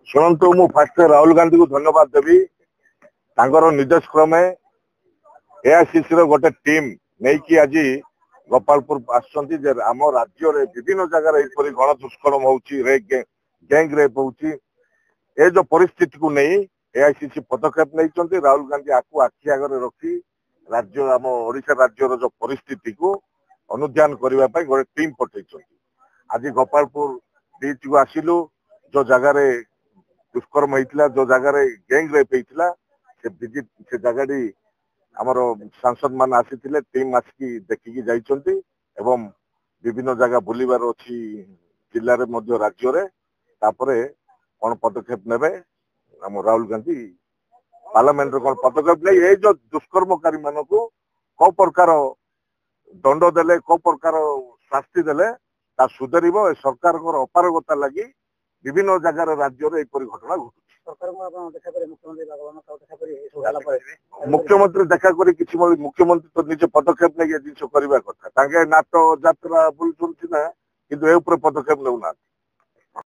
शुणु मु फास्ट राहुल गांधी को धन्यवाद देवी निर्देश क्रमे एआईसीसी गोटे टीम नहीं कि आज गोपालपुर आम राज्य विभिन्न जगह गण दुष्कर्म गैंग रेप हो जो परिस्थिति को नहीं एआईसीसी पदक्षेप नहीं राहुल गांधी आपको आखि आगे रखी राज्य आम ओडिशा राज्यर जो परिस्थिति को अनुध्यान करने गोटे टीम पठे आज गोपालपुर बीच को आसिलु जो जगार दुष्कर्म होता जो जगार गैंग रेप होता से जगह आमर सांसद मान आसी टीम आसिकी देखिकी जाइछन्ति एवं विभिन्न जगह बुलिबार अच्छी जिले में राज्य तापरे कौन पदक्षेप नेबे आम राहुल गांधी पार्लियामेंट कौन पदक्षेप नहीं ये जो दुष्कर्मकारी मान को कौ प्रकार दंड देले कौ प्रकार शास्ति देले ता सुधर सरकार अपारगता लगी विभिन्न जगार राज्य घटना घटू मुख्यमंत्री देखा करी किसी मुख्यमंत्री तो निजे पदक्षेप नहीं जिन करने कथा नाटो यात्रा बुलूँ ना कि पदक्षेप नौना।